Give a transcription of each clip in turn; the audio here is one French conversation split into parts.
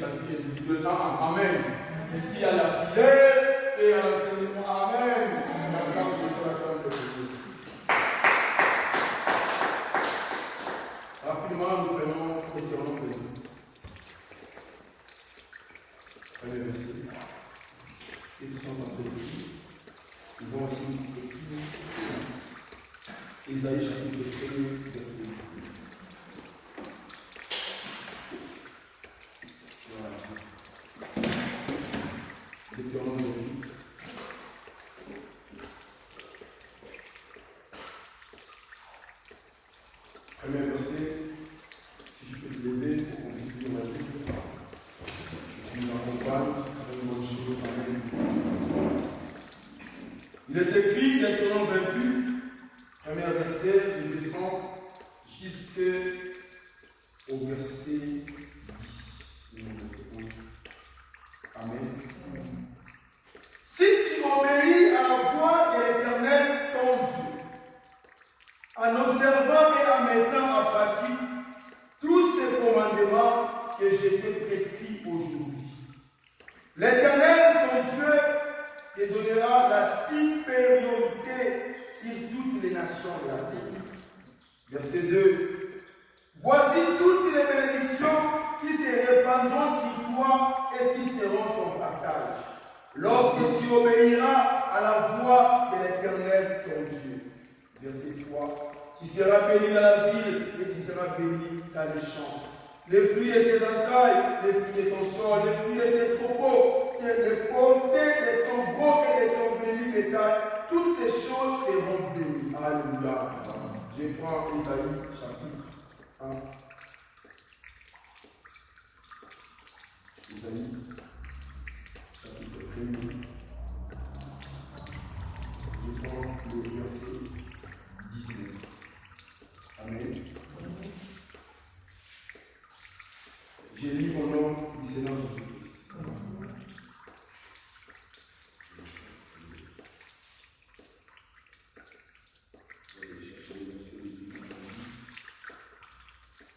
pratiquer individuellement. Amen. Ici, à la prière et à l'enseignement. Amen. Rapidement, nous prenons Deutéronome 28. Premier verset. Ceux qui sont en train de lire, ils vont aussi écrire Isaïe chapitre 1, verset 10. Voilà. Deutéronome 28. Premier verset. Si je peux te l'aider pour qu'on puisse lire la Bible. Tu nous accompagnes, ce serait une bonne chose. Amen. Il est écrit, Deutéronome 28, premier verset, je descends jusqu'au verset 10. Amen. Si tu obéis à la voix de l'Éternel, ton Dieu, en observant et en mettant en pratique tous ces commandements que je t'ai prescrits aujourd'hui, l'Éternel, ton Dieu, te donnera la supériorité sur toutes les nations de la terre. Verset 2. Voici toutes les bénédictions qui se répandront sur toi et qui seront ton partage, lorsque tu obéiras à la voix de l'Éternel, ton Dieu. Verset 3. Tu seras béni dans la ville et tu seras béni dans les champs. Les fruits de tes entrailles, les fruits de ton sol, les fruits de tes troupeaux, les portées de ton gros et de ton béni bétail, toutes ces choses seront bénies. Alléluia. Je prends Isaïe chapitre 1. Isaïe chapitre 1. Je prends le verset 19. Amen. J'ai lu au nom du Seigneur Jésus-Christ.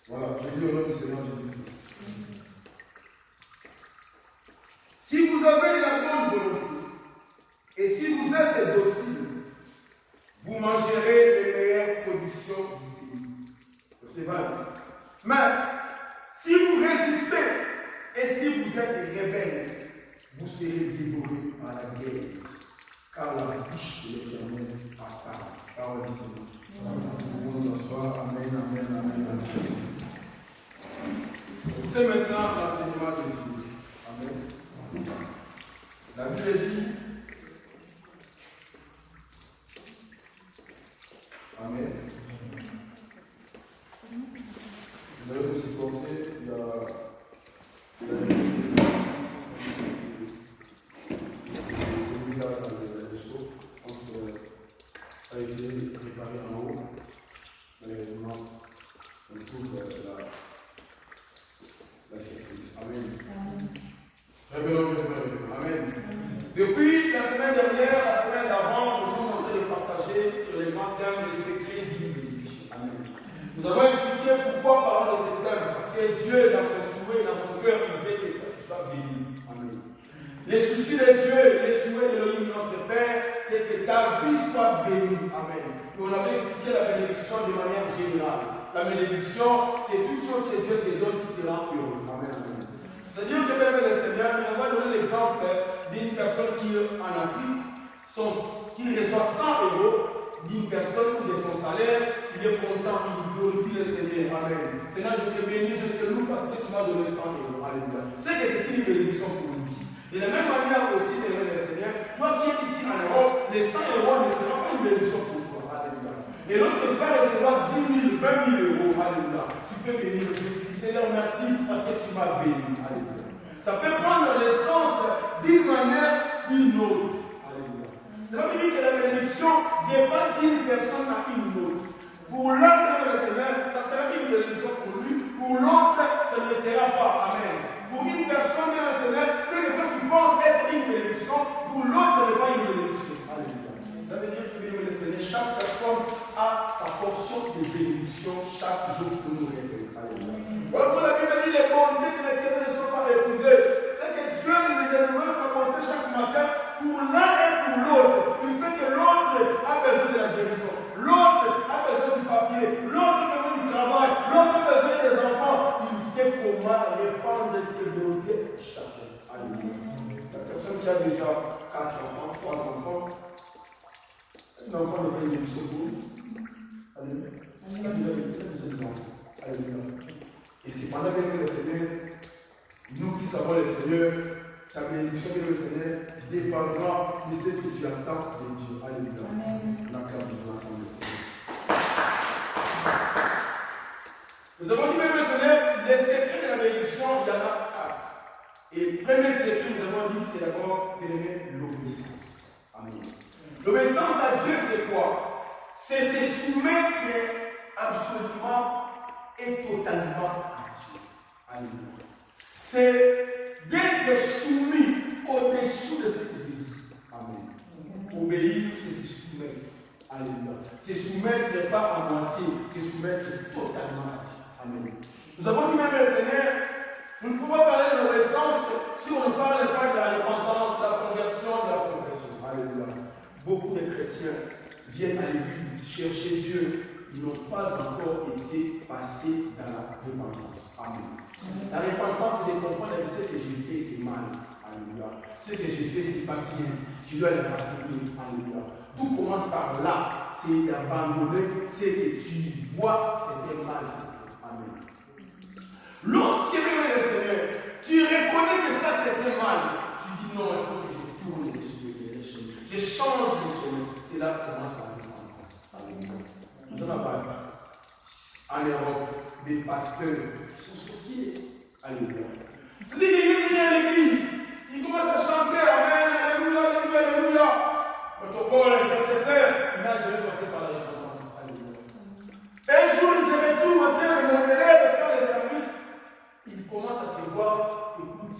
Voilà, j'ai lu au nom du Seigneur Jésus-Christ. Si vous avez la bonne volonté et si vous êtes docile, vous mangerez les meilleures productions du pays. C'est vrai. Mais si vous résistez et si vous êtes rebelles, vous serez dévorés par la guerre, car la bouche de l'Éternel a parlé. Parole du Seigneur. Bonsoir. Amen, amen, amen, amen. Écoutez maintenant l'enseignement de Dieu. Amen. La Bible dit, amen. Vous allez vous supporter, il y a le saut. Je pense que ça a été préparé en haut. Malheureusement, on trouve la surprise. Amen. Révélons. Amen. Depuis la semaine dernière, la semaine d'avant, nous sommes en train de partager sur les grands thèmes des secrets d'une bénédiction. Amen. Nous avons expliqué pourquoi parler de ces thèmes. Parce que Dieu, dans son souhait, dans son cœur, il veut que tu sois béni. Amen. Les soucis de Dieu, les souhaits de notre Père, c'est que ta vie soit bénie. Amen. Et on avait expliqué la bénédiction de manière générale. La bénédiction, c'est toute chose que Dieu te donne qui te rend heureux. Amen. C'est-à-dire que, bien le Seigneur, on va donner l'exemple d'une personne qui, en Afrique, qui reçoit 100 euros, d'une personne ou de son salaire, il est content, il glorifie le Seigneur. Amen. Seigneur, je te bénis, je te loue parce que tu m'as donné 100 euros. Alléluia. C'est que c'est une bénédiction pour lui. De la même manière aussi, le Seigneur, toi qui es ici en Europe, les 100 euros ne seront pas une bénédiction pour toi. Alléluia. Et l'autre tu vas recevoir 10 000, 20 000 euros. Alléluia. Tu peux bénir Dieu. Seigneur, merci parce que tu m'as béni. Alléluia. Ça peut prendre le sens d'une manière ou d'une autre. Alléluia. Ça veut dire que la bénédiction dépend d'une personne à une autre. Pour l'un le Seigneur, ça sera une bénédiction pour lui. Pour l'autre, ça ne sera pas. Amen. Pour une personne dans le Seigneur, c'est que tu penses être une bénédiction. Pour l'autre, ce n'est pas une bénédiction. Alléluia. Ça veut dire que le Seigneur, chaque personne a sa portion de bénédiction chaque jour pour nous révéler. Alléluia. Pour la Bible dit les bontés de l'Éternel ne sont pas épuisées. Un enfant n'a pas une bénédiction pour lui. Alléluia. Alléluia. Et c'est pendant que le Seigneur, nous qui savons le Seigneur, ta bénédiction de le Seigneur dépendra de ce que tu attends de Dieu. Alléluia. L'acclame de Dieu. Nous avons dit même le Seigneur, les secrets de la bénédiction, il y en a 4. Et le premier secret, nous avons dit, c'est d'abord l'obéissance. Amen. L'obéissance à Dieu, c'est quoi? C'est se soumettre absolument et totalement à Dieu. Alléluia. C'est d'être soumis au-dessous de ce que Dieu dit. Amen. Obéir, c'est se soumettre. Alléluia. Se soumettre pas en moitié, se soumettre totalement à Dieu. Amen. Nous avons dit même le Seigneur, nous ne pouvons pas parler de l'obéissance si on ne parle pas de la repentance, de la conversion, de la confession. Alléluia. Beaucoup de chrétiens viennent à l'église chercher Dieu. Ils n'ont pas encore été passés dans la repentance. Amen. La repentance, c'est de comprendre que ce que j'ai fait, c'est mal. Alléluia. Ce que j'ai fait, c'est pas bien. Je dois le pardonner. Alléluia. Tout commence par là. C'est d'abandonner ce que tu vois, c'était mal pour toi. Amen. Lorsque tu es le Seigneur, tu reconnais que ça c'était mal. Tu dis non, il faut que je tourne les chemins. Je change les chemins. C'est là que commence la repentance. Alléluia. Nous en avons en Europe des pasteurs qui sont sorciers. Alléluia. C'est dit qu'ils viennent à l'église. Ils commencent à chanter Amen, Alléluia, Alléluia, Alléluia. Protocole, intercesseur, il n'a jamais passé par la repentance. Alléluia. Un jour, ils avaient tout le matin de modérer, de faire les services. Ils commencent à se voir, écoute,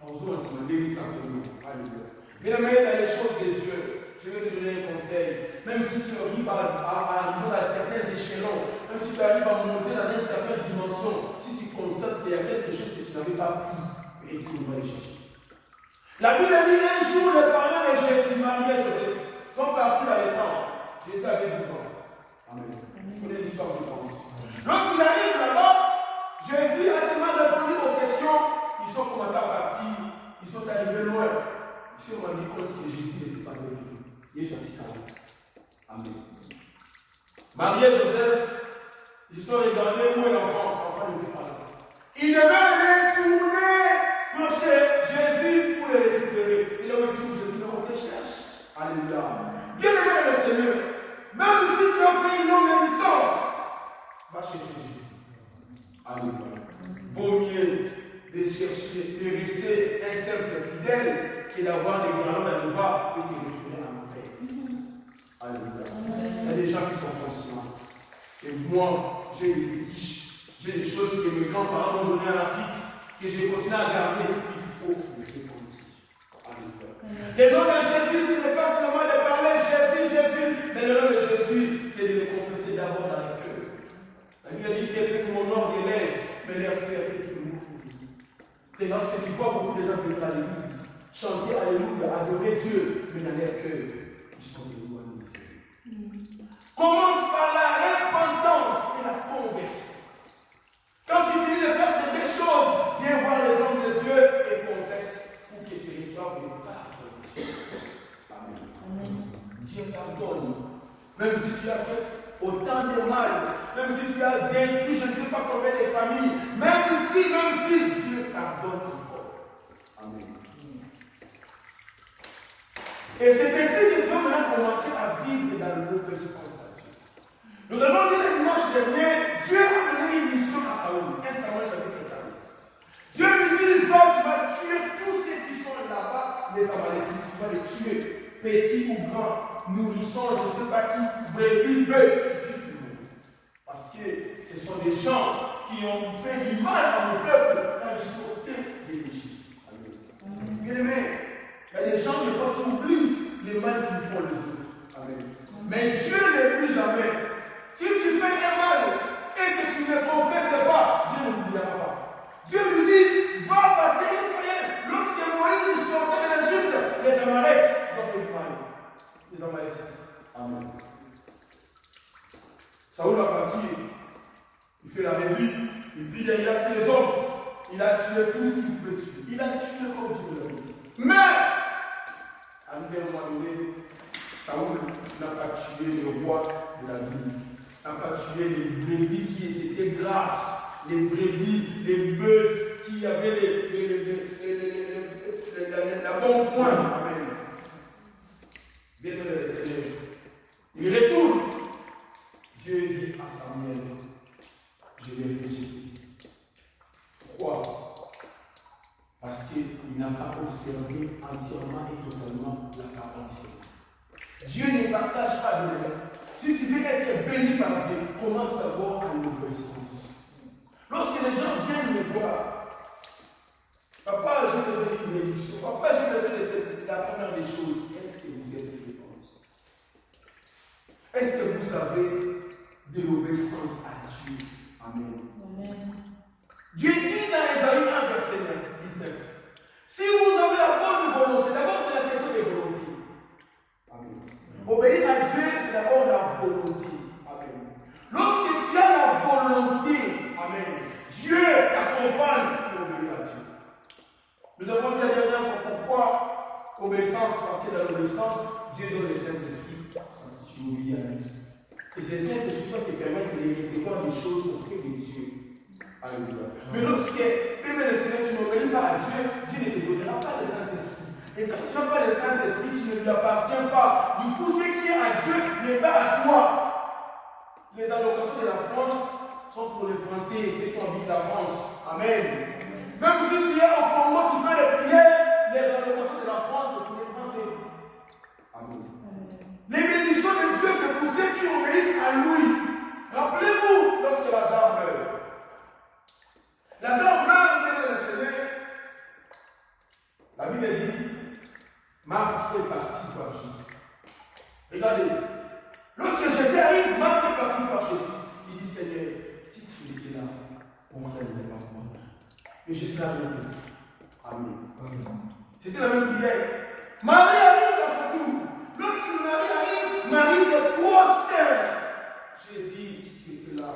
en faisant un l'église en commun. Alléluia. Bien aimé, dans les choses de Dieu, je vais te donner un conseil. Même si tu arrives à arriver à certains échelons, même si tu arrives à monter dans une certaine dimension, si tu constates qu'il y a quelque chose que tu n'avais pas pris, et tu dois aller chercher. La Bible dit un jour, les parents de Jésus, Marie et Joseph, sont partis dans les temps. Jésus avait 12 ans. Amen. Vous connaissez l'histoire, je pense. Lorsqu'ils arrivent là-bas, Jésus a tellement répondu aux questions, ils sont commencés à partir, ils sont arrivés loin. Ils se sont rendus compte que Jésus n'était pas venu. Il est sorti quand même. Amen. Marie et Joseph, ils sont regardés où est l'enfant. L'enfant n'était pas là. Ils devaient retourner chez Jésus pour le récupérer. C'est le retour Jésus on te cherche. Alléluia. Bien aimé le Seigneur, même si tu as fait une longue distance, va chercher Jésus. Alléluia. Vaut mieux de chercher, de rester un simple fidèle que d'avoir des galons dans le bas et se retourner en enfer. Alléluia. Il y a des gens qui sont conscients. Et moi, j'ai des fétiches, j'ai des choses que mes grands-parents m'ont données en Afrique, que j'ai continué à garder. Il faut que je continue. Alléluia. Le nom de Jésus, ce n'est pas seulement de parler Jésus, Jésus, mais le nom de Jésus, c'est de le confesser d'abord dans le cœur. La Bible dit c'est que mon nom des lèvres, mais leur cœur est toujours ouvert. C'est lorsque tu vois beaucoup de gens venir à l'église, chanter Alléluia, adorer Dieu, mais dans leur cœur, ils sont éloignés du Seigneur. Commence par la repentance et la conversion. Quand tu finis de faire ces deux choses, viens voir les hommes de Dieu et confesse pour que tu reçoives le pardon de Dieu. Amen. Dieu pardonne. Même si tu as fait autant de mal, même si tu as détruit je ne sais pas combien de familles, même si Dieu pardonne encore. Amen. Et c'est ainsi que Dieu maintenant commencé à vivre dans l'obéissance. Nous avons dit le dimanche dernier, Dieu a donné une mission à Saoul, 1 Samuel chapitre 14. Dieu lui dit, tu vas tuer tous ceux qui sont là-bas, les Amalécites, tu vas les tuer, petits ou grands, nourrissons, je ne sais pas qui, brebis, bœufs, tu tues tout le monde. Parce que ce sont des gens qui ont fait du mal à mon peuple quand ils sortaient de l'Égypte. Bien aimé, il y a des gens qui fois qui oublient les mal qu'ils font les autres. Amen. Mais Dieu n'oublie jamais. Si tu fais un mal et que tu ne confesses pas, Dieu ne l'oubliera pas. Dieu lui dit, va passer Israël. Lorsque Moïse sortait de l'Égypte, les Amalek, ils ont fait du mal. Les Amalécites. Amen. Saoul a parti, il fait la revue, et puis il a pris les hommes, il a tué tout ce qu'il pouvait tuer. Il a tué comme Dieu l'a dit. Mais, arrivé à un moment donné, Saoul n'a pas tué le roi de la ville. N'a pas tué les brebis qui étaient grasses, les brebis, les bœufs qui avaient la bonne pointe. Amen. Bien le Seigneur. Il retourne. Dieu dit à Samuel, je l'ai rejeté. Pourquoi? Parce qu'il n'a pas observé entièrement et totalement la parole du Seigneur. Dieu ne partage pas de rien. Si tu veux être béni par Dieu, commence d'abord à l'obéissance. Lorsque les gens viennent me voir, papa, j'ai besoin d'une bénédiction. Papa, j'ai besoin de la première des choses. Est-ce que vous êtes fréquente? Est-ce que vous avez de l'obéissance à Dieu? Amen. Amen. Dieu dit dans Ésaïe 1, verset 19. Si vous avez la bonne volonté, d'abord c'est la question des volontés. Amen. Obéir à Dieu, c'est d'abord la volonté. Amen. Lorsque tu as la volonté, amen, Dieu t'accompagne pour obéir à Dieu. Nous avons dit la dernière fois pourquoi obéissance, parce que dans l'obéissance, Dieu donne le Saint-Esprit, parce que tu obéis à lui. Et c'est le Saint-Esprit qui te permet de recevoir des choses auprès de Dieu. Alléluia. Mais lorsque, le Seigneur, tu n'obéis pas à Dieu, Dieu ne te donnera pas le Saint-Esprit. Et quand tu n'as pas le Saint-Esprit, tu ne lui appartiens pas. Du coup, ce qui est à Dieu n'est pas à toi. Les allocations de la France sont pour les Français et ceux qui habitent la France. Amen. Même si tu es au Congo, tu fais les prières, les allocations de la France, c'est pour les Français. Amen. Les bénédictions de Dieu, c'est pour ceux qui obéissent à lui. Rappelez-vous, lorsque Lazare meurt. Lazare meurt, il est décédé. La Bible dit, Marc est parti par Jésus. Regardez, lorsque Jésus arrive, Marc est parti par Jésus. Il dit, Seigneur, si tu étais là, mon frère n'était pas mort. Mais Jésus n'a rien fait. Amen. C'était la même prière. Marie arrive à son tour. Lorsque Marie arrive, Marie se prosterne. Jésus, si tu étais là,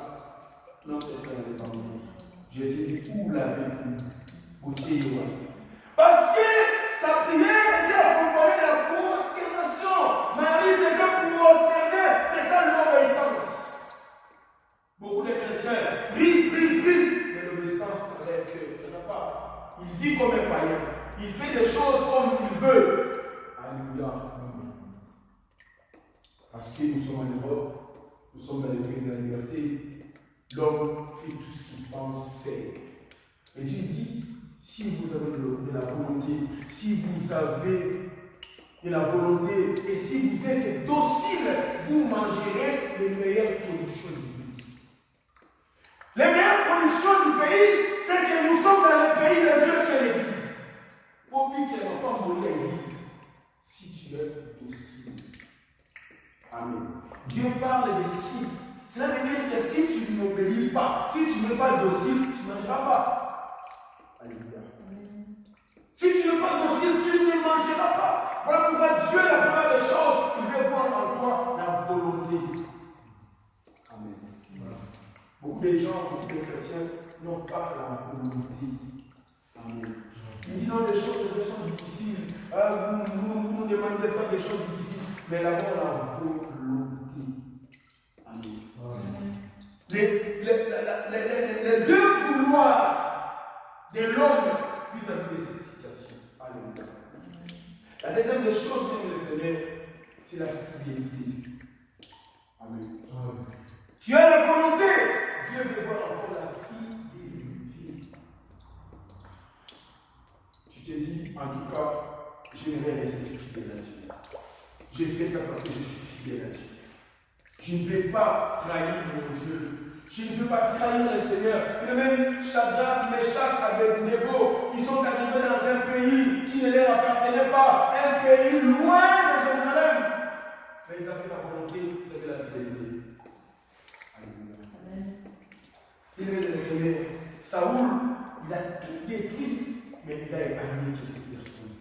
notre frère n'était pas mort. Jésus dit, où l'avez-vous? Parce que sa prière était accompagnée de la prosternation. Marie s'était prosternée. C'est ça l'obéissance. Beaucoup de chrétiens prient. Mais l'obéissance dans leur cœur, il n'y en a pas. Il vit comme un païen. Il fait des choses comme il veut. Alléluia. Parce que nous sommes en Europe, nous sommes dans le pays de la liberté. L'homme fait tout ce qu'il pense faire. Et Dieu dit, si vous avez de la volonté, si vous avez de la volonté, et si vous êtes docile, vous mangerez les meilleures productions du pays. Les meilleures productions du pays, c'est que nous sommes dans le pays de Dieu qui est l'Église. Pour lui qui ne va pas mourir à l'Église, si tu es docile. Amen. Dieu parle de si. Cela veut dire que si tu n'obéis pas, si tu n'es pas docile, tu ne mangeras pas. Alléluia. Si tu n'es pas docile, tu ne mangeras pas. Voilà pourquoi Dieu, la plupart des choses, il veut voir en toi la volonté. Amen. Voilà. Beaucoup de gens, beaucoup de chrétiens n'ont pas la volonté. Amen. Ils disent non, les choses sont difficiles. Vous nous demandez de faire des choses difficiles. Mais d'abord la volonté. Amen. Les deux vouloirs de l'homme vis-à-vis de cette situation. Alléluia. La deuxième des choses que le Seigneur, c'est la fidélité. Amen. Tu as la volonté, Dieu veut voir encore la fidélité. Tu te dis, en tout cas, j'aimerais rester fidèle à Dieu. J'ai fait ça parce que je suis fidèle à Dieu. Je ne vais pas trahir mon Dieu. Je ne veux pas trahir le Seigneur. Et même Shadrach, Meshach, Abednego, ils sont arrivés dans un pays qui ne leur appartenait pas, un pays loin de Jérusalem. Mais ils avaient la volonté, ils avaient la fidélité. Alléluia. Il est le Seigneur. Saoul, il a tout détruit, mais il a épargné quelques personnes.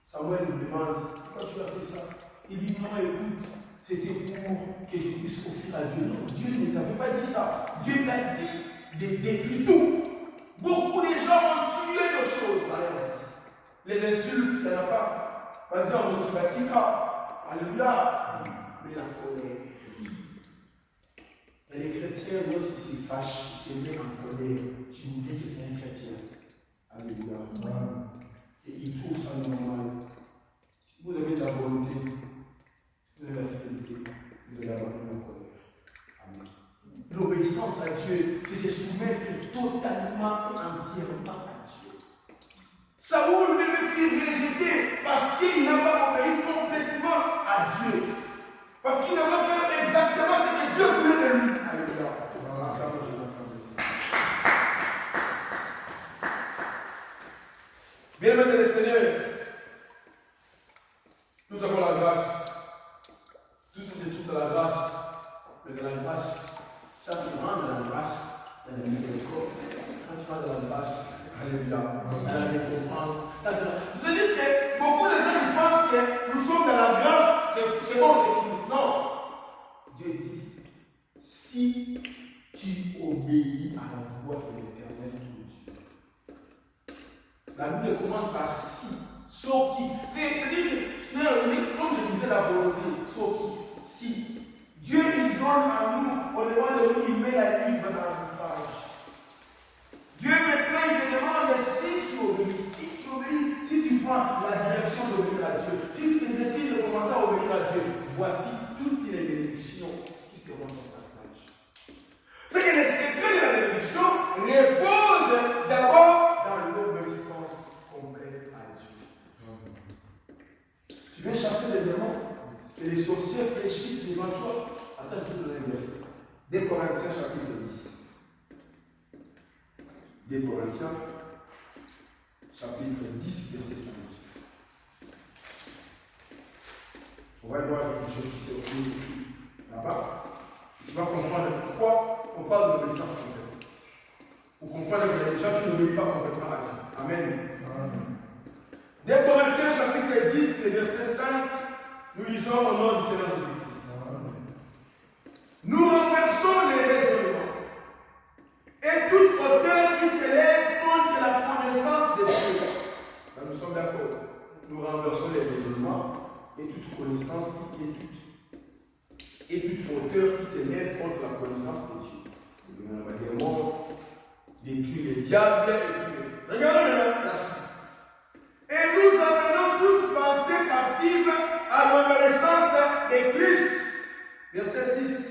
Samuel nous demande, pourquoi tu as fait ça? Il dit, non, écoute. C'était pour que je puisse offrir à Dieu. Non, Dieu ne t'avait pas dit ça. Dieu t'a dit de détruire tout. Beaucoup de gens ont tué des choses dans leur vie. Les insultes, il n'y en a pas. Par exemple, on dit Batika. Alléluia. la colère. Et les chrétiens, lorsqu'ils se fâchent, ils se mettent en colère. Tu oublies que c'est un chrétien. Alléluia. Et ils trouvent ça normal. Si vous avez de la volonté, si vous avez la fidélité, vous allez avoir la colère. Amen. L'obéissance à Dieu, c'est se soumettre totalement et entièrement à Dieu. Saoul ne le fit rejeter parce qu'il n'a pas obéi complètement à Dieu. Parce qu'il n'a pas fait exactement ce que Dieu voulait de lui. Alléluia. Bien-aimés de le Seigneur, nous avons la grâce. Tout ça se trouve dans la grâce. Mais dans la grâce, ça tu rentres dans la grâce, dans la miséricorde. Quand tu vas dans la grâce, alléluia, dans la récompense. Vous dire que beaucoup de gens ils pensent que nous sommes dans la grâce, c'est bon, c'est fini. Non. Dieu dit, si tu obéis à la voix de l'Éternel ton Dieu. La Bible commence par si, sauf qui. C'est-à-dire que, comme je disais, la volonté, sauf qui, si. Dieu il donne à nous, au devant de nous, il met la livre dans l'ouvrage. Dieu maintenant il te demande si tu obéis, si tu prends la direction d'obéir à Dieu, si tu décides de commencer à obéir à Dieu, voici toutes les bénédictions qui seront ton partage. C'est que le secret de la bénédiction repose d'abord dans l'obéissance complète à Dieu. Tu veux chasser les démons et les sorciers fléchissent devant toi. Attends, je vais te donner un verset. 2 Corinthiens chapitre 10. 2 Corinthiens chapitre 10, verset 5. On va voir quelque chose qui s'est obtenu là-bas. Tu vas comprendre pourquoi on parle de l'obéissance complète. Pour comprendre que les gens qui n'obéissent pas complètement à Dieu. Amen. 2 Corinthiens chapitre 10, verset 5, nous lisons au nom du Seigneur Jésus-Christ. Nous renversons les raisonnements et toute hauteur qui s'élève contre la connaissance de Dieu. Là, nous sommes d'accord. Nous renversons les raisonnements et toute connaissance et toute hauteur qui s'élève contre la connaissance de Dieu. Nous avons des mots, détruire les diables et tout. Regardez maintenant la suite. Et nous amenons toute pensée captive à l'obéissance de Christ. Verset 6.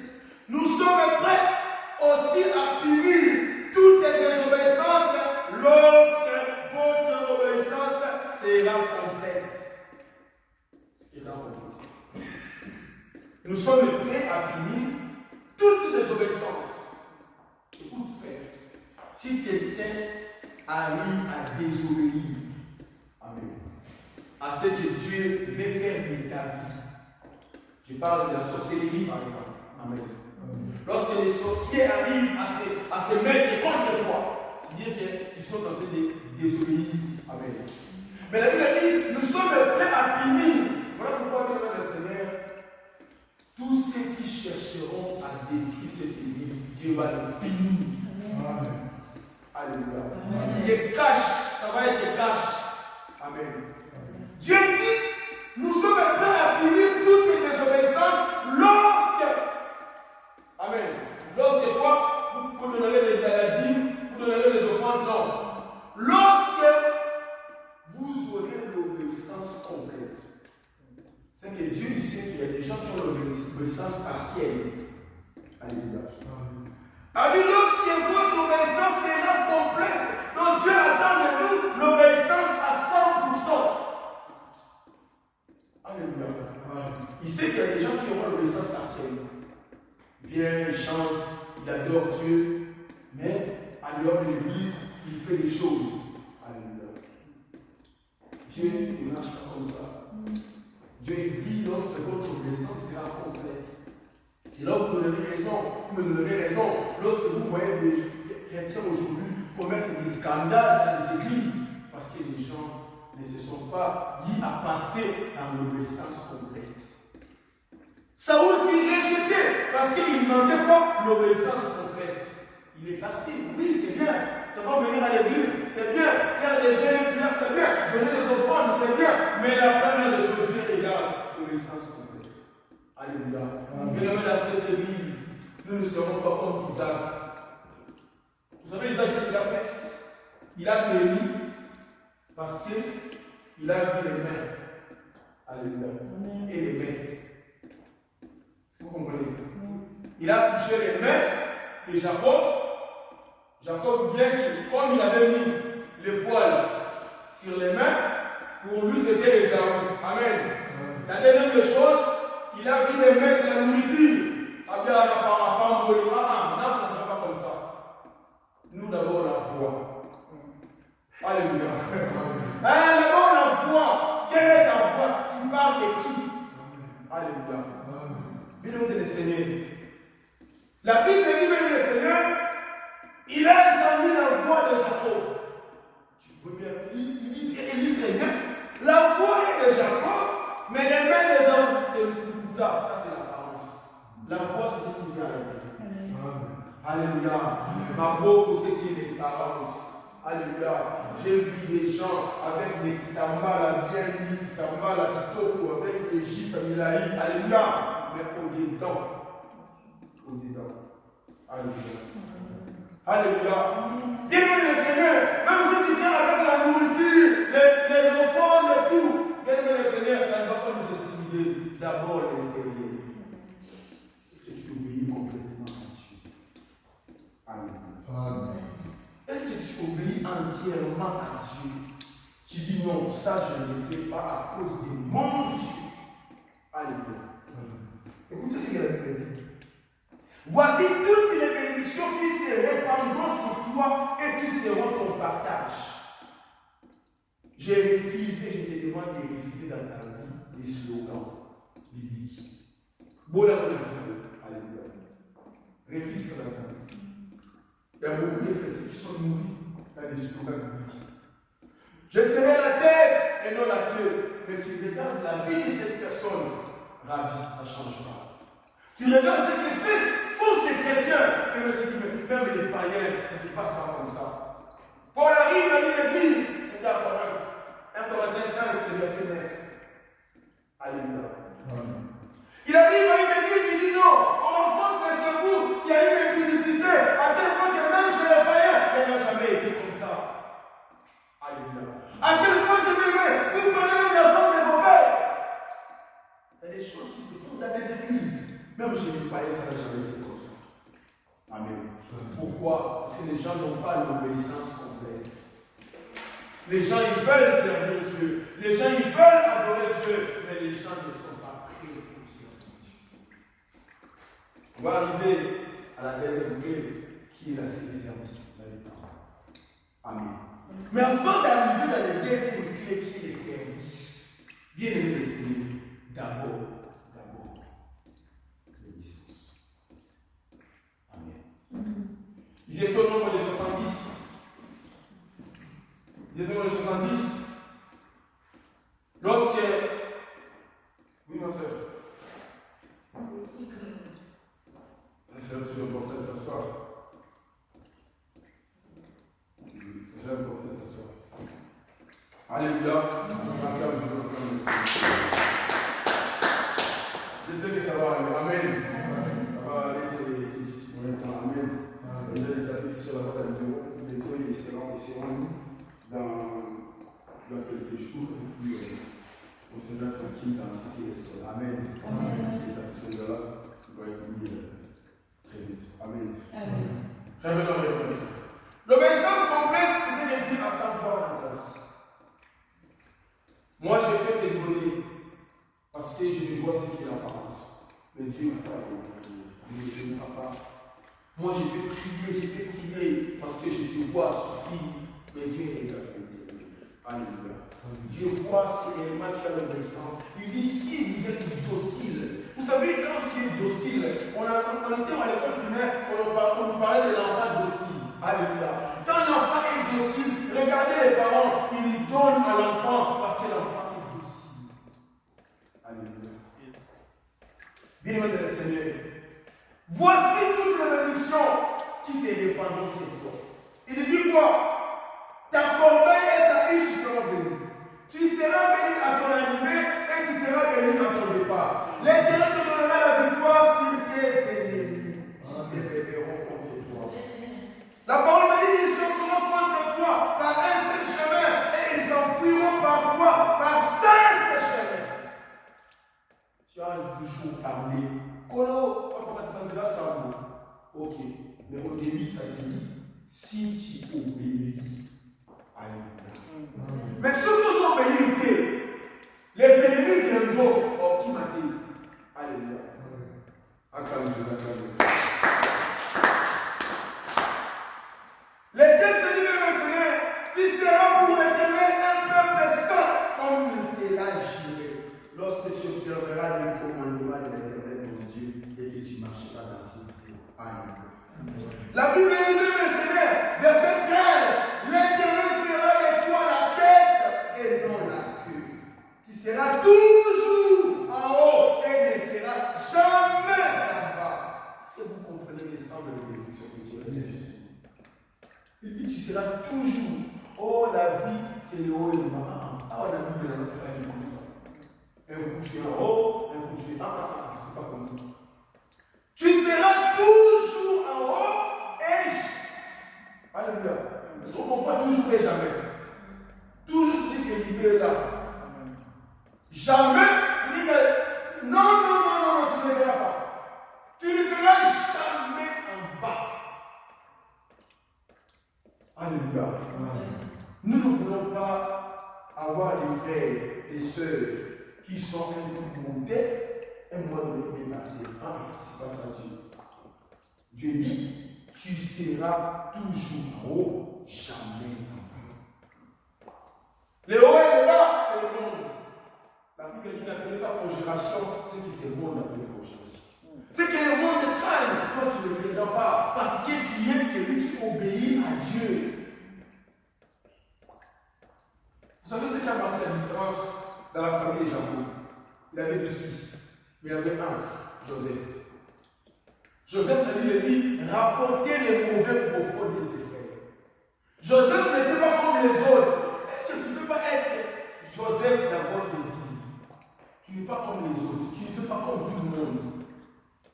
Nous sommes prêts aussi à punir toute désobéissance lorsque votre obéissance sera complète. Nous sommes prêts à punir toute désobéissance. Écoute, frère, si quelqu'un arrive à désobéir, amen, à ce que Dieu veut faire de ta vie, je parle de la sorcellerie par exemple, amen. Lorsque les sorciers arrivent à se mettre contre toi, c'est-à-dire qu'ils sont en train de désobéir. Amen. Mais la Bible dit, nous sommes prêts à punir. Voilà pourquoi nous avons le Seigneur. Tous ceux qui chercheront à détruire cette église, Dieu va les punir. Amen. Alléluia. C'est cash, ça va être cash. Amen. Dieu dit, nous sommes prêts à punir toutes les désobéissances lorsque. Amen. Lorsque quoi? Vous donnerez la dîme, vous donnerez les offrandes, non. Lorsque vous aurez l'obéissance complète. C'est que Dieu il sait qu'il y a des gens qui ont l'obéissance partielle. Alléluia. Amen. Lorsque votre obéissance sera complète, donc Dieu attend de nous l'obéissance à 100%. Alléluia. Il sait qu'il y a des gens qui auront l'obéissance partielle. Il vient, il chante, il adore Dieu, mais à l'heure de l'église, il fait des choses. Alléluia. Dieu ne marche pas comme ça. Dieu dit lorsque votre obéissance sera complète. C'est là où vous donnerez raison. Vous me donnerez raison. Lorsque vous voyez des chrétiens aujourd'hui commettre des scandales dans les églises, parce que les gens ne se sont pas dit à passer dans l'obéissance complète. Saoul fut rejeté parce qu'il ne demandait pas l'obéissance complète. Il est parti. Oui, c'est bien. Ça va venir à l'église. C'est bien. Faire des jeûnes, c'est bien. Donner des offrandes, c'est bien. Mais la première des choses, Dieu regarde l'obéissance complète. Alléluia. Bien aimé dans cette église, nous ne serons pas comme Isaac. Vous savez, Isaac, qu'est-ce qu'il a fait? Il a béni parce qu'il a vu les mains. Alléluia. Et les mains. Est-ce que vous comprenez? Il a touché les mains de Jacob. Jacob, bien que, comme il avait mis les poils sur les mains, pour lui c'était les armes. Amen. La deuxième des choses, il a vu les mains de la nourriture. Non, ça ne sera pas comme ça. Nous d'abord la foi. Alléluia. D'abord la foi. Quelle est ta foi? Tu parles de qui? Alléluia. Bien de le Seigneur. La Bible dit que le Seigneur, il a entendu la voix de Jacob. Tu peux bien, il dit très bien. La voix est de Jacob, mais les mains des hommes, c'est le coup. Ça, c'est l'apparence. La voix, c'est ce qui vient à l'intérieur. Alléluia. Ma beaucoup, c'est qui est l'apparence. Alléluia. J'ai vu des gens avec des kitambas, la bien mis, kitambas, la kitoko, avec des gîtes à Milaï. Alléluia. Mais au-dedans. Alléluia. Alléluia. Dis-moi le Seigneur, même si tu viens avec la nourriture, les enfants, le tout. Dis-moi le Seigneur, ça ne va pas nous intimider. D'abord l'intérieur. Est-ce que tu obéis complètement à Dieu? Amen. Est-ce que tu obéis entièrement à Dieu? Tu dis non, ça je ne le fais pas à cause de mon Dieu. Alléluia. Écoutez ce qu'il a dit. Voici toutes les bénédictions qui se répandront sur toi et qui seront ton partage. J'ai refusé, je te demande de refuser dans ta vie les slogans bibliques. Alléluia. Refuse dans ta vie. Il y a beaucoup de chrétiens qui sont nourris dans des slogans bibliques. Je serai la tête et non la queue. Mais tu regardes la vie de cette personne, Rabbi, ça ne change pas. Tu regardes ce que font ces chrétiens, et tu dis, mais même les païens, ça ne se passe pas comme ça. Paul arrive dans une église, c'était à Corinthe, 1 Corinthiens 5, le verset 9. Alléluia. Il arrive à une église, il dit non, on rencontre chez vous qu'il y a une impudicité, à tel point que même chez les païens, il n'a jamais été comme ça. Alléluia. À tel point que vous prenez même la forme de vos pères. Il y a des choses qui se font dans des églises. Même chez les païens, ça n'a jamais été comme ça. Amen. Pourquoi? Parce que les gens n'ont pas l'obéissance complète. Les gens, ils veulent servir Dieu. Les gens, ils veulent adorer Dieu. Mais les gens ne sont pas prêts pour servir Dieu. On va arriver à la deuxième clé, qui est la service. Amen. Mais avant d'arriver dans la deuxième clé, qui est le service, bien aimé les Seigneurs, d'abord, l'obéissance. Amen. Ils étaient au nombre de 70. Ils étaient au nombre de 70. Lorsque. Oui, ma soeur. C'est important de s'asseoir. C'est important de s'asseoir. Alléluia. Je sais que ça va aller. Amen. Ça va aller, c'est pour l'instant. Amen. Je vais l'établir sur la table de l'eau. Bientôt, ils seront nous dans quelques jours. Et puis, on sera tranquille dans ce qui est sur. Amen. L'établissement de là doit être mis très vite. Amen. Très bien, l'obéissance complète, c'est ce que Dieu attend voir dans ta vie. Moi, je peux te donner parce que je ne vois ce qui est l'apparence. Mais Dieu ne fera pas. Dieu ne fera pas. Moi, je peux prier parce que je te vois suffire. Mais Dieu est là. Alléluia. Dieu voit si réellement tu as l'obéissance. Il dit si vous êtes docile. Vous savez, quand tu es docile, on était à l'école primaire, on nous parlait de l'enfant docile. Alléluia. Quand l'enfant est docile, regardez les parents, ils lui donnent à l'enfant parce que l'enfant est docile. Alléluia. Bien-aimé le Seigneur. Voici toutes les bénédictions qui se répandront sur toi. Il dit quoi? Ta corbeille et ta huche seront bénies. Tu seras béni à ton arrivée et tu seras béni à ton départ. L'Éternel te donnera Mais au début, ça se dit, si tu obéis. Alléluia. Mais si tu obéis, les ennemis viendront. Oh, qui m'a dit? Alléluia. Acclamez-vous, acclamez-vous. Les textes disent, mes frères, tu seras pour l'éternel un peuple saint, comme il te l'a juré, lorsque tu observeras les commandements de l'éternel ton Dieu et que tu marcheras dans ses voies. Alléluia. La Bible dit, mes frères, verset 13, l'éternel fera de toi la tête et non la queue. Tu seras toujours en haut et ne seras jamais en bas. Si vous comprenez les sens de la bénédiction que Dieu a dit. Il dit, tu seras toujours. Oh, la vie, c'est le haut et le bas. Ah, on a mis de la c'est pas comme ça. Un coup tu es en haut, un coup tu es c'est pas comme ça. Tu seras toujours en haut et. Alléluia. Parce qu'on ne comprend pas toujours et jamais. Toujours, c'est dit que l'idée est là. Jamais, c'est dit que. Non, tu ne le verras pas. Tu ne seras jamais en bas. Alléluia. Nous ne voulons pas avoir des frères, des sœurs qui sont un peu montés et moi de les démarrer. Ah, c'est pas ça Dieu. Dieu dit, tu seras toujours en haut, jamais en bas. Le haut et le bas, c'est le monde. La Bible dit n'appelez pas congélation, c'est que c'est le monde appelé congélation. C'est que le monde calme, toi tu ne le verras pas, parce que tu es celui qui obéit à Dieu. Vous savez ce qui a marqué la différence dans la famille de Jacob? Il avait deux fils, mais il avait un, Joseph. Joseph, la Bible dit, rapportez les mauvais propos de ses frères. Joseph n'était pas comme les autres. Est-ce que tu ne peux pas être Joseph dans votre vie? Tu n'es pas comme les autres, tu ne fais pas comme tout le monde.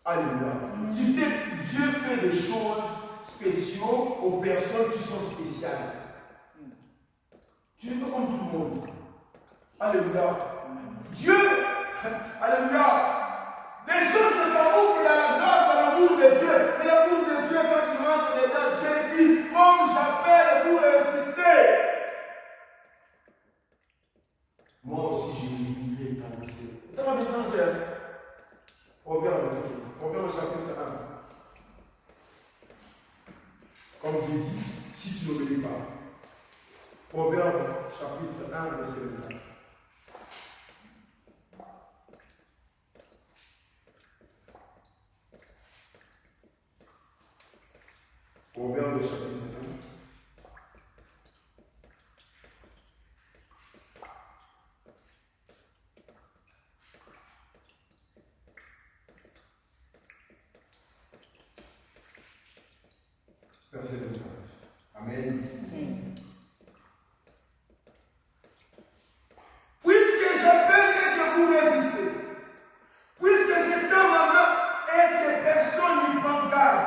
Alléluia. Tu sais, Dieu fait des choses spéciaux aux personnes qui sont spéciales. Tu n'es pas comme tout le monde. Alléluia. Dieu, alléluia. Les gens se camouflent dans la grâce, dans l'amour de Dieu. Mais l'amour de Dieu, quand tu rentres dedans, Dieu dit, comme j'appelle pour résister. Moi aussi, j'ai oublié ta pensée. Tu as besoin de Proverbe chapitre 1. Comme Dieu dit, si tu n'obéis pas. Proverbe chapitre 1, verset 24. Proverbe chapitre 1. Verset 24. Amen. Puisque j'appelle et que vous résistez, puisque je tends ma main et que personne n'y prend garde,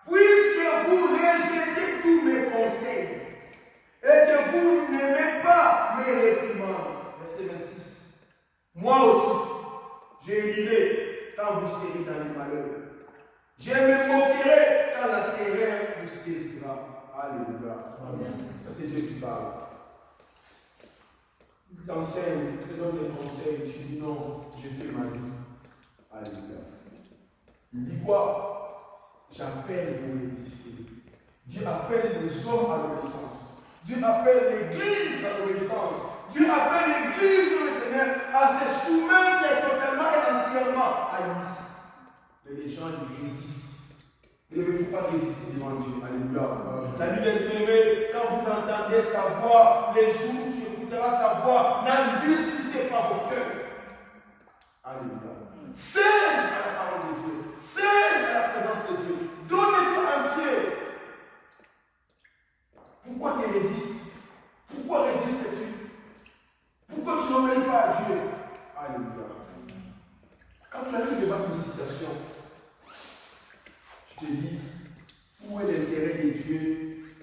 puisque vous rejetez tous mes conseils et que vous n'aimez pas mes réprimandes. Verset 26. Moi aussi, je rirai quand vous serez dans les malheurs. Je me moquerai quand la terreur vous saisira. Alléluia. Ça c'est Dieu qui parle. Il t'enseigne, il te donne des conseils, tu dis non, j'ai fait ma vie. Alléluia. Il dit quoi? J'appelle pour résister. Dieu appelle les hommes à l'obéissance. Dieu appelle l'église à l'obéissance. Dieu appelle l'église de le Seigneur à se soumettre totalement et entièrement à lui. Mais les gens, ils résistent. Il ne faut pas résister devant Dieu. Alléluia. La Bible est aimée, quand vous entendez sa voix, les jours où tu écouteras sa voix, n'endurcissez pas vos cœurs. Alléluia. Cède à la parole de Dieu. Cède à la présence de Dieu. Donne-toi entier. Pourquoi tu résistes? Pourquoi résistes-tu? Pourquoi tu n'obéis pas à Dieu? Alléluia. Quand tu arrives devant une situation, tu te dis, où est l'intérêt de Dieu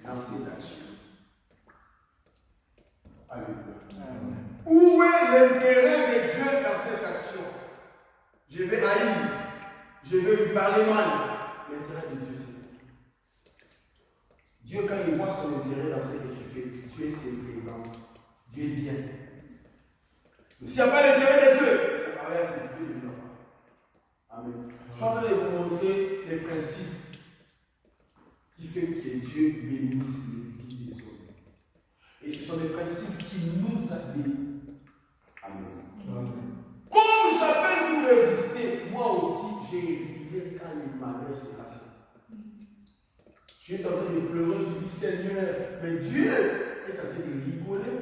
dans cette action? Alléluia. Où est l'intérêt de Dieu dans cette action? Je vais haïr, je vais lui parler mal. L'intérêt de Dieu, c'est Dieu, quand il voit son intérêt dans ce que tu fais, Dieu se présente. Dieu vient. Mais s'il n'y a pas l'intérêt de Dieu, arrête, Dieu ne vient pas. Amen. Je suis en train de vous montrer les principes qui font que Dieu bénisse les vies des autres. Et ce sont des principes qui nous appellent. Amen. Comme j'appelle vous résister, moi aussi j'ai rié quand les malheurs se passent. Tu es en train de pleurer, tu dis Seigneur, mais Dieu est en train de rigoler.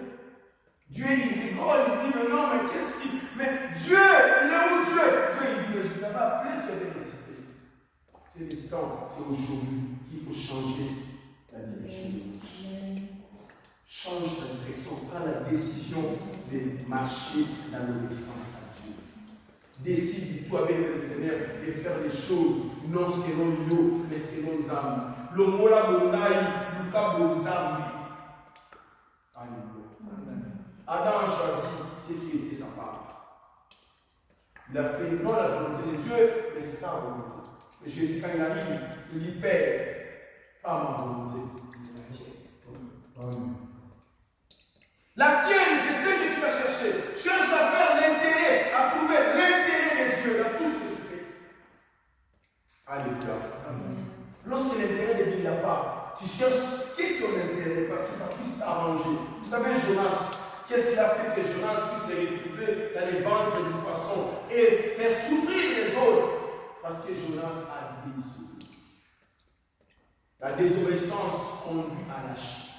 Dieu il rigole, il dit mais non, mais qu'est-ce qu'il. Mais Dieu, il est où Dieu? Dieu il dit mais je t'avais appelé, tu as été resté. C'est le temps, c'est aujourd'hui qu'il faut changer la direction de marche. Change ta direction, prends la décision de marcher dans l'obéissance à Dieu. Décide de toi-même, le Seigneur, de faire les choses, non selon nous, mais selon l'âme. Le mot là, mon aïe, le cas mon âme. Alléluia. Adam a choisi ce qui était sa part. Il a fait non la volonté de Dieu, mais sa volonté. Et Jésus, quand il arrive, il dit Père, pas ma volonté, mais la tienne. La tienne, c'est celle que tu vas chercher. Cherche à faire l'intérêt, à trouver l'intérêt de Dieu dans tout ce que tu fais. Alléluia. Lorsque l'intérêt de Dieu n'y a pas, tu cherches qui est ton intérêt parce que ça puisse t'arranger. Vous savez, Jonas, qu'est-ce qu'il a fait que Jonas puisse se retrouver dans les ventres du poisson et faire souffrir les autres? Parce que Jonas a désobéi. La désobéissance conduit à la chute.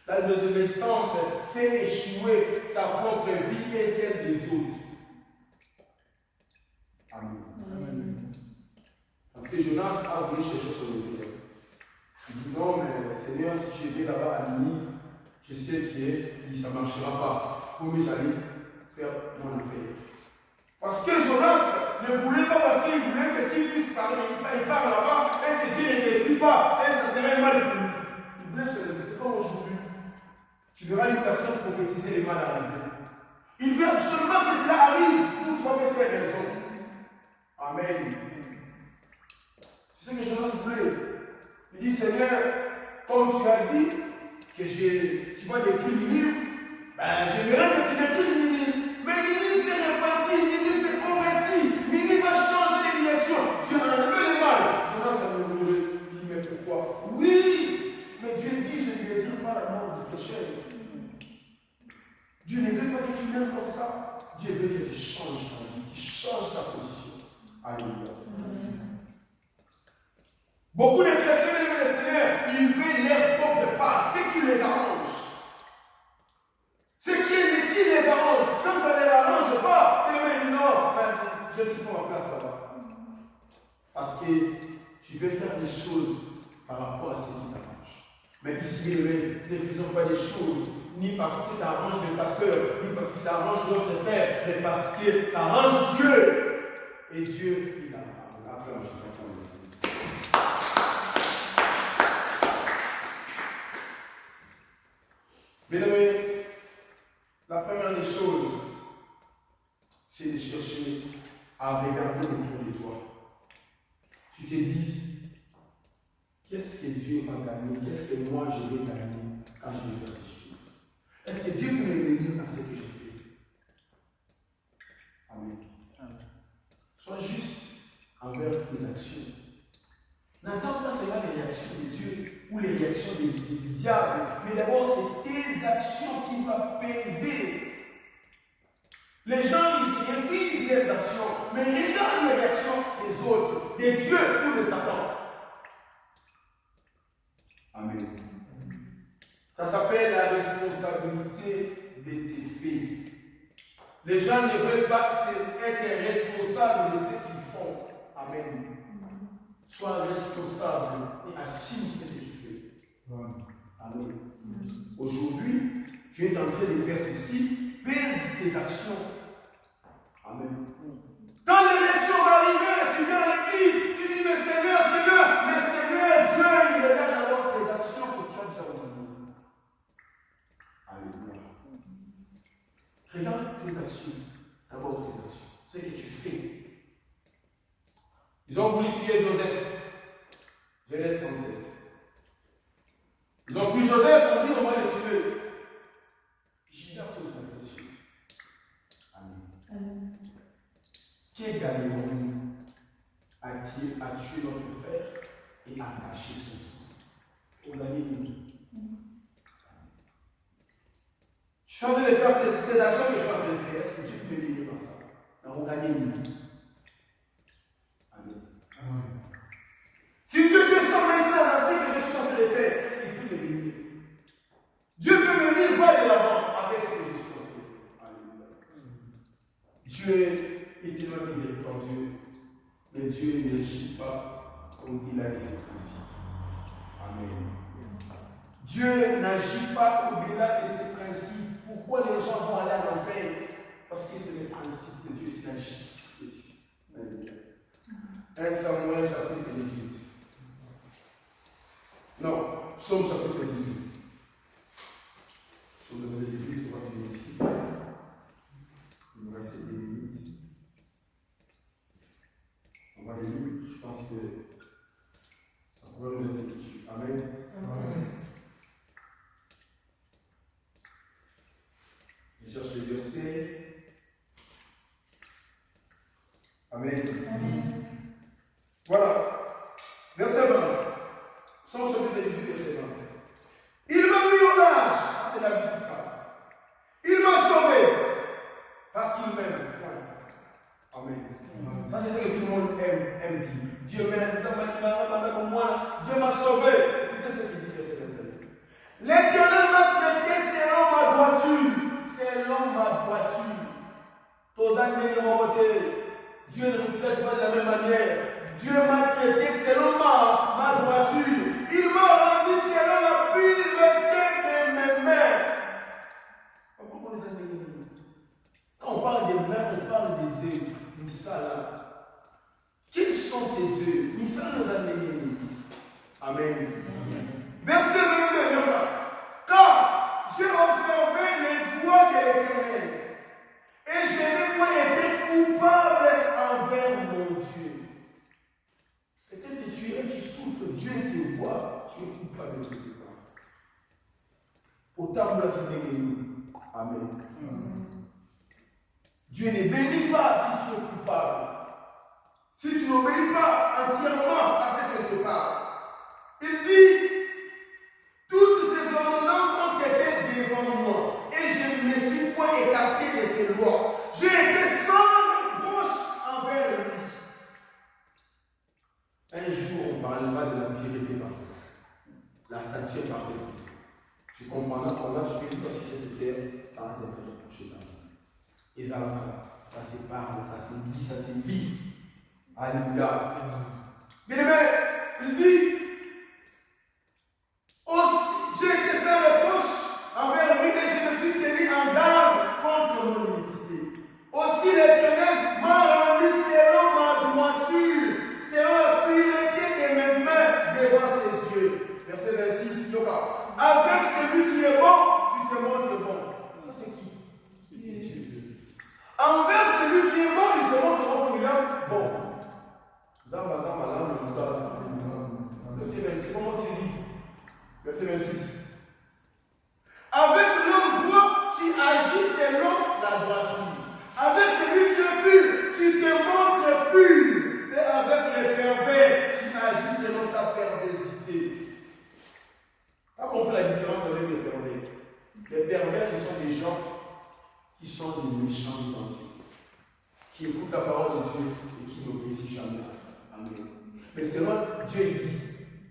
La désobéissance fait échouer sa propre vie et celle des autres. Amen. Parce que Jonas a voulu chercher son intérêt. Il dit non, mais Seigneur, si je vais là-bas à Ninive, je sais que ça ne marchera pas. Comment j'allais faire mon affaire? Parce que Jonas ne voulait pas, parce qu'il voulait que s'il puisse parler, il part là-bas et que Dieu ne détruit pas, et ça serait mal pour lui. Il voulait se lever. C'est comme aujourd'hui. Tu verras une personne prophétiser les mal arriver. Il veut absolument que cela arrive pour toi, mais c'est raison. Amen. C'est ce que Jonas voulait. Il dit Seigneur, comme tu as dit que tu vas détruire Ninive, j'aimerais que tu détruises Ninive. Mais Ninive s'est reparti, Ninive s'est converti, Ninive va changer de direction. Tu as enlevé le mal. Jonas a murmuré. Il dit mais pourquoi? Oui, mais Dieu dit je ne désire pas la mort du pécheur. Dieu ne veut pas que tu meurs comme ça. Dieu veut que tu changes ta vie, que tu changes ta position. Alléluia. Beaucoup de chrétiens de le Seigneur, ils veulent leur propre part, ce qui les arrange. Ce qui les arrange. Quand ça ne les arrange pas, ils disent non, je vais tout prendre ma place là-bas. Parce que tu veux faire des choses par rapport à ce qui t'arrange. Mais ici, ne faisons pas des choses ni parce que ça arrange les pasteurs, ni parce que ça arrange notre frère, mais parce que ça arrange Dieu. Et Dieu, il a appelé Jésus. Bien-aimé, la première des choses, c'est de chercher à regarder autour de toi. Tu t'es dit, qu'est-ce que Dieu va gagner? Qu'est-ce que moi je vais gagner quand je vais faire ces choses? Est-ce que Dieu peut me bénir dans ce que j'ai fait? Amen. Sois juste envers tes actions. N'attends pas seulement les réactions de Dieu ou les réactions du diable, mais d'abord c'est tes actions qui vont peser. Les gens, ils refusent les actions, mais ils regardent les réactions des autres, des dieux ou de Satan. Amen. Ça s'appelle la responsabilité de tes faits. Les gens ne veulent pas être responsables de ce qu'ils font. Amen. Sois responsable et assume ce que tu fais. Amen. Aujourd'hui, tu es en train de faire ceci, pèse tes actions. Amen. Quand les réactions vont arriver, tu viens à l'église, tu dis mais Seigneur, Dieu, il regarde d'abord tes actions que tu as déjà oubliées. Alléluia. Regarde tes actions, d'abord tes actions, ce que tu fais. Ils ont voulu tuer Joseph. Genèse 37. Ils ont pris Joseph, on dit on va le tuer. Judas pose la question. Amen. Quel gagnerons-nous à tuer notre frère et à cacher son sang? Pour gagner nous. Je suis en train de faire ces actions que je suis en train de faire. Est-ce que Dieu peut me bénir dans ça? On va gagner nous. Amen. Si Dieu descend maintenant dans ce que je suis en train de faire, est-ce qu'il peut me bénir? Dieu peut me dire, va de l'avant avec ce que je suis en train de faire. Alléluia. Dieu est tellement miséricordieux, mais Dieu n'agit pas au-delà de ses principes. Amen. Dieu n'agit pas au-delà de ses principes. Pourquoi les gens vont aller à l'enfer? Parce que c'est le principe de Dieu, c'est la justice de Dieu. Alléluia. 1 Samuel chapitre 18. Non, Psaume chapitre 18. Psaume chapitre 18, on va finir ici. Il nous reste 2 minutes. On va les lire, je pense que ça pourrait nous être utile. Amen. Amen. Je cherche les versets. Amen. Amen. Voilà. Verset 20. Son chapitre 18, verset 20. Il m'a mis au large. C'est la vie qui parle. Il m'a sauvé. Parce qu'il m'aime. Amen. Ça, c'est ce que tout le monde aime dire. Dieu m'aime. Dieu m'a sauvé. Écoutez ce qu'il dit, verset 21. L'Éternel m'a traité selon ma droiture. Selon ma droiture. Dieu ne nous traite pas de la même manière. Dieu m'a traité selon ma droiture. Il m'a rendu selon la pureté de mes mains. Pourquoi on les a mis? Quand on parle des mains, on parle des œuvres. Missa là. Quels sont tes œuvres? Missa nous a mis. Amen. Verset 22. Car j'ai observé les voies de l'Éternel. Et je n'ai point été coupable envers mon Dieu. Peut-être que tu es qui souffre, Dieu te voit, tu es coupable de quelque part. Autant pour la vie. Amen. Dieu ne bénit pas si tu es coupable. Si tu n'obéis pas entièrement à ce quelque part. Il dit, toutes ces ordonnances ont été devant moi. Et je ne me suis point écarté de ses lois. J'ai été sans reproche envers lui. Un jour, on parlera de la pureté parfaite. La statue parfaite. Tu comprendras comment tu peux dire si cette terre sans être reproché dans la vie. Et ça se parle, ça se dit, ça se vit. Alléluia. Bien aimé, il dit aussi, j'ai été sans reproche envers lui et je me suis tenu en garde contre mon iniquité. Aussi l'Éternel m'a rendu selon ma droiture, selon la pureté de mes mains devant ses yeux. Verset 26, Yoga. Avec celui qui est bon, tu te montres bon. Ça c'est qui? C'est Dieu. Envers celui qui est bon, il se montre bon. Verset 26, comment il dit? Verset 26. Avec l'homme droit, tu agis selon la droiture. Avec celui qui est pur, tu te montres pur. Et avec les pervers, tu agis selon sa perversité. Tu as compris la différence avec les pervers? Les pervers, ce sont des gens qui sont des méchants devant Dieu, qui écoutent la parole de Dieu et qui n'obéissent jamais à ça. Amen. Mais selon Dieu dit,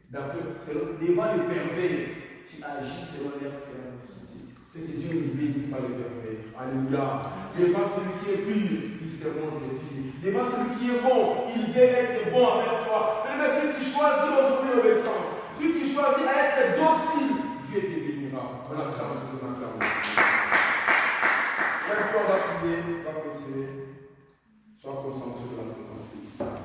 devant les pervers, tu agis selon leur perversité. C'est que Dieu ne bénit pas les pervers. Alléluia. Devant celui qui est pur, il se montre pur. Devant celui qui est bon, il vient être bon avec toi. Mais si tu choisis aujourd'hui l'obéissance, si tu choisis à être docile, Dieu te bénira. On acclame tout le monde. Maintenant, on va prier, on va continuer. Sois concentré sur la présence de Dieu.